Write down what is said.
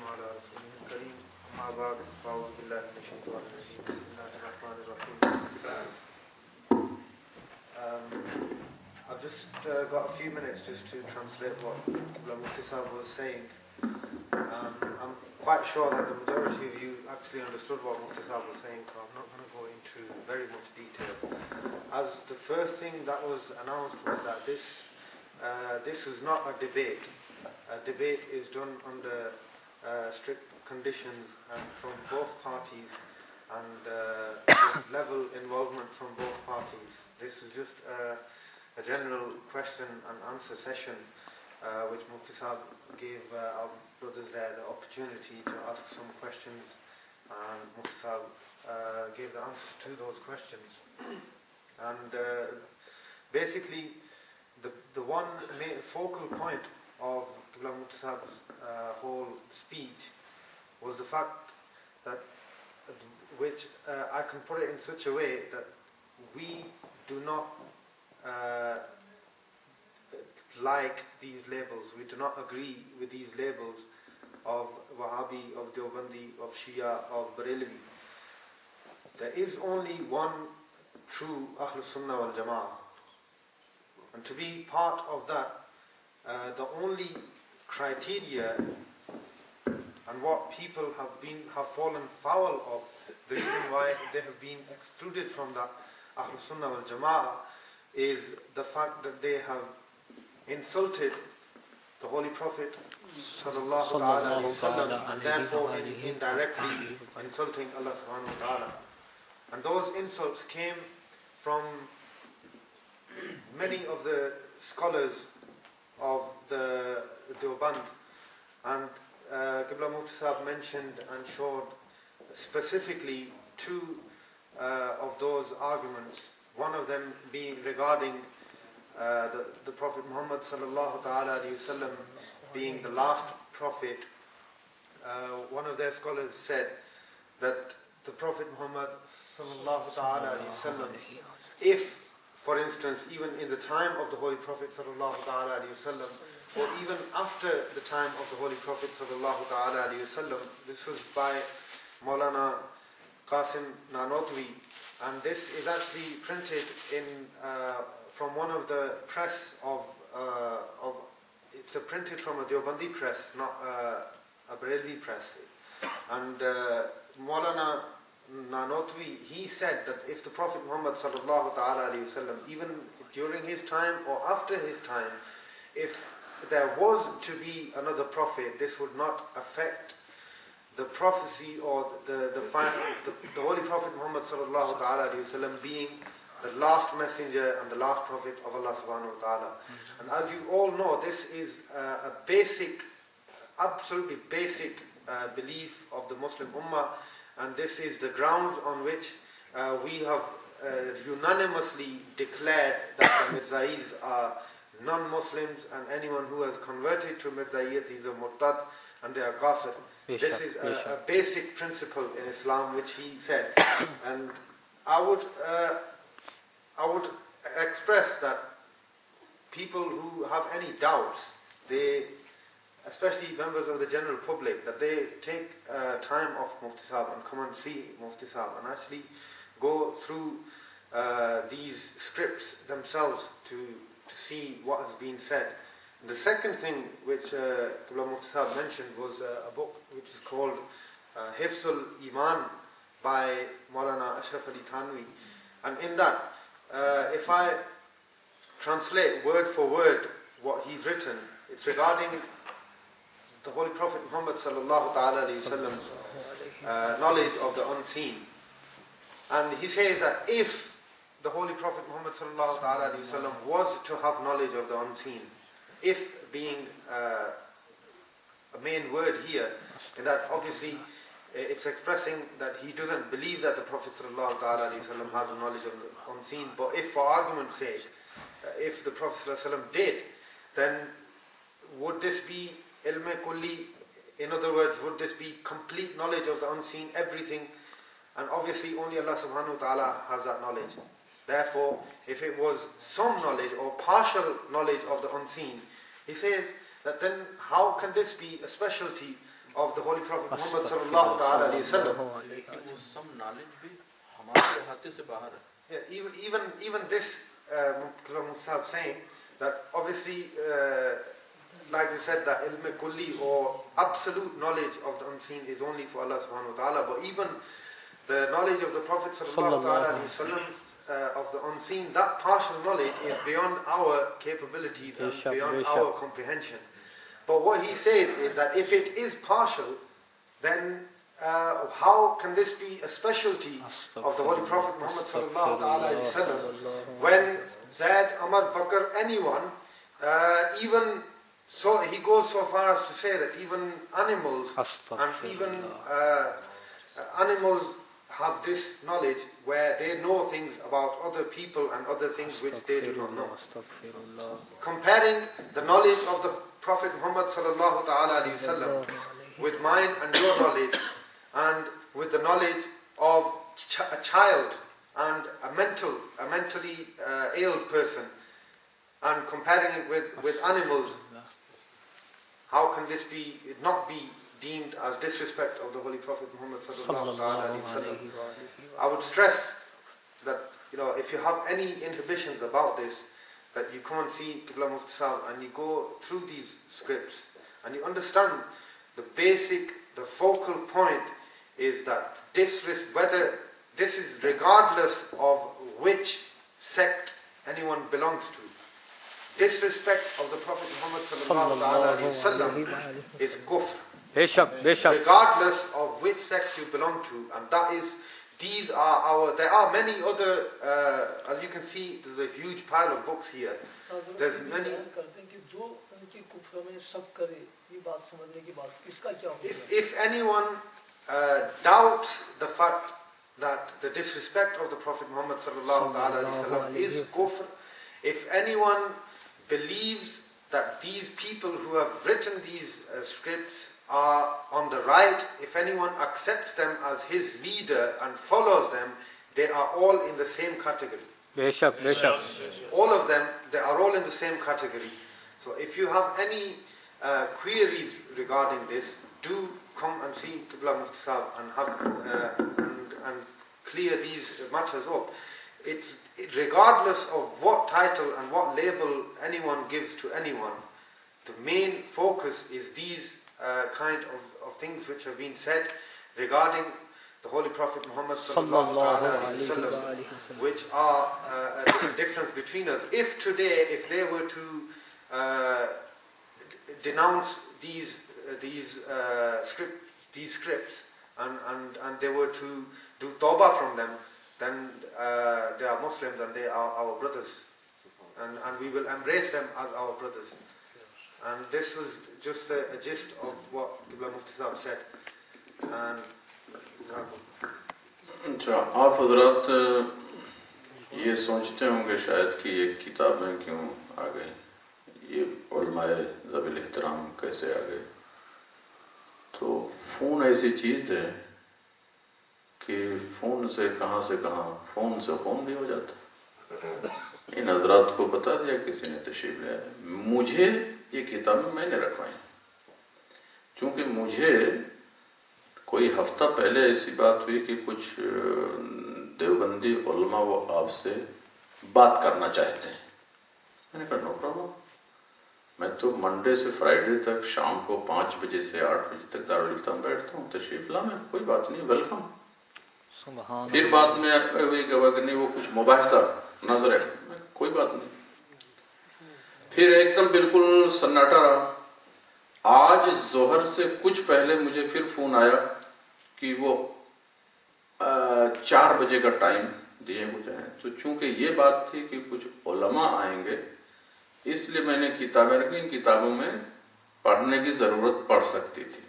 على رسوله الكريم أما بعد فأعوذ بالله من الشيطان الرجيم بسم الله الرحمن الرحيم. I've just got a few minutes just to translate what Mufti Sahib was saying. I'm quite sure that the majority of you actually understood what Mufti Sahib was saying, so I'm not going to go into very much detail. As the first thing that was announced was that this is not a debate. A debate is done under strict conditions and from both parties and level involvement from both parties. This is just a general question and answer session which Mufti Sahib gave our brothers there the opportunity to ask some questions, and Mufti Sahib gave the answers to those questions. And basically the one focal point of Mufti Sahib's whole speech was the fact that, which I can put it in such a way that we do not like these labels. We do not agree with these labels of Wahhabi, of Deobandi, of Shia, of Barelvi. There is only one true Ahlus Sunnah wal Jama'ah, and to be part of that, the only criteria and what people have fallen foul of, the reason why they have been excluded from that Ahlus Sunnah wal Jama'ah, is the fact that they have insulted the Holy Prophet sallallahu alaihi wasallam, and therefore indirectly insulting Allah subhanahu wa ta'ala. And those insults came from many of the scholars of the deoband, and Qibla Mufti Sahib mentioned and showed specifically two of those arguments. One of them being regarding the Prophet Muhammad sallallahu ta'ala alayhi wasallam being the last prophet. One of their scholars said that the Prophet Muhammad sallallahu ta'ala alayhi wasallam, if, for instance, even in the time of the Holy Prophet sallallahu ta'ala alayhi wasallam, or even after the time of the Holy Prophet sallallahu ta'ala alayhi wasallam, this was by Maulana Qasim Nanotwi, and this is actually printed in from one of the press of it's printed from a Deobandi press, not a Barelvi press. And Maulana Nanotwi, he said that if the Prophet Muhammad sallallahu ta'ala alayhi wasallam, even during his time or after his time, if there was to be another prophet, this would not affect the prophecy or the Holy Prophet Muhammad sallallahu ta'ala alayhi wasallam being the last messenger and the last prophet of Allah subhanahu wa ta'ala. And as you all know, this is a basic, absolutely basic belief of the Muslim Ummah, and this is the grounds on which we have unanimously declared that the Mirza'is are non-Muslims, and anyone who has converted to Mirza'iyyat is a murtad and they are kafir. This is a basic principle in Islam which he said. And I would express that people who have any doubts, they, especially members of the general public, that they take time off Mufti Sahib and come and see Mufti Sahib and actually go through these scripts themselves to see what has been said. The second thing which Qibla Mufti Sahib mentioned was a book which is called Hifzul Iman by Maulana Ashraf Ali Thanwi. And in that, if I translate word for word what he's written, it's regarding the Holy Prophet Muhammad sallallahu ta'ala alayhi wasallam's knowledge of the unseen. And he says that if the Holy Prophet Muhammad sallallahu ta'ala alayhi wasallam was to have knowledge of the unseen, if being a main word here, in that obviously it's expressing that he doesn't believe that the Prophet sallallahu ta'ala alayhi wasallam has knowledge of the unseen, but if for argument's sake, if the Prophet sallallahu alayhi wasallam did, then would this be ilm kulli? In other words, would this be complete knowledge of the unseen, everything? And obviously only Allah subhanahu wa ta'ala has that knowledge. Therefore, if it was some knowledge or partial knowledge of the unseen, he says that then how can this be a specialty of the Holy Prophet Muhammad sallallahu alaihi wasallam. लेकिन वो सब knowledge भी हमारे हाथे से बाहर है. Yeah, even this, Mufti saying that obviously, like they said, that ilm kulli or absolute knowledge of the unseen is only for Allah subhanahu wa ta'ala. But even the knowledge of the Prophet sallallahu alaihi wasallam of the unseen, that partial knowledge is beyond our capabilities and beyond our comprehension. But what he says is that if it is partial, then how can this be a specialty of the Holy Prophet Muhammad sallallahu alaihi wasallam? When Zaid, Amar, Bakr, anyone, even so, he goes so far as to say that even animals and even animals have this knowledge where they know things about other people and other things which they do not know. Comparing the knowledge of the Prophet Muhammad sallallahu alaihi wasallam with mine and your knowledge, and with the knowledge of a child and a mentally ill person, and comparing it with animals, how can this not be deemed as disrespect of the Holy Prophet Muhammad sallallahu alaihi wasallam? I would stress that, if you have any inhibitions about this, that you come and see Qibla Mufti Sahib and you go through these scripts and you understand the focal point is that whether this is regardless of which sect anyone belongs to. Disrespect of the Prophet Muhammad sallallahu alaihi wasallam is kufr. Regardless of which sect you belong to, and there are many other, as you can see, there's a huge pile of books here. There's many. If anyone doubts the fact that the disrespect of the Prophet Muhammad sallallahu alaihi wasallam is kufr, if anyone believes that these people who have written these scripts are on the right, if anyone accepts them as his leader and follows them, they are all in the same category. All of them, they are all in the same category. So if you have any queries regarding this, do come and see Qibla Mufti Sahib and clear these matters up. Regardless of what title and what label anyone gives to anyone, the main focus is these kind of things which have been said regarding the Holy Prophet Muhammad sallallahu alaihi wasallam, which are a difference between us. If they were to denounce these scripts and they were to do tawbah from them, then they are Muslims and they are our brothers, and we will embrace them as our brothers. And this was just a gist of what Qibla Mufti Sahib said. And अच्छा, आप हजरात ये सोचते होंगे शायद कि ये किताबें क्यों आ गई, ये उलमाए ज़बील एहतराम कैसे आ गए। तो फ़ोन ऐसी चीज़ है कि फ़ोन से कहाँ फ़ोन से फ़ोन भी हो जाता। इन हजरात को बता दिया किसी ने तशरीफ ले आया, मुझे ये किताबें मैंने रखवाई, क्योंकि मुझे कोई हफ्ता पहले ऐसी बात हुई कि कुछ देवबंदी उलमा वो आपसे बात करना चाहते हैं। मैंने कहा नो प्रॉब्लम, मैं तो मंडे से फ्राइडे तक शाम को 5 बजे से 8 बजे तक दारुल इफ्ता में बैठता हूँ, तशरीफ ला, मैं कोई बात नहीं, वेलकम। फिर बाद में वही कहा कि नहीं वो कुछ मुबाहिसा नजर है, कोई बात नहीं। फिर एकदम बिल्कुल सन्नाटा रहा। आज जोहर से कुछ पहले मुझे फिर फोन आया कि वो 4 बजे का टाइम दिए मुझे हैं। तो चूंकि ये बात थी कि कुछ उलमा आएंगे, इसलिए मैंने किताबें रखी, इन किताबों में पढ़ने की जरूरत पड़ सकती थी।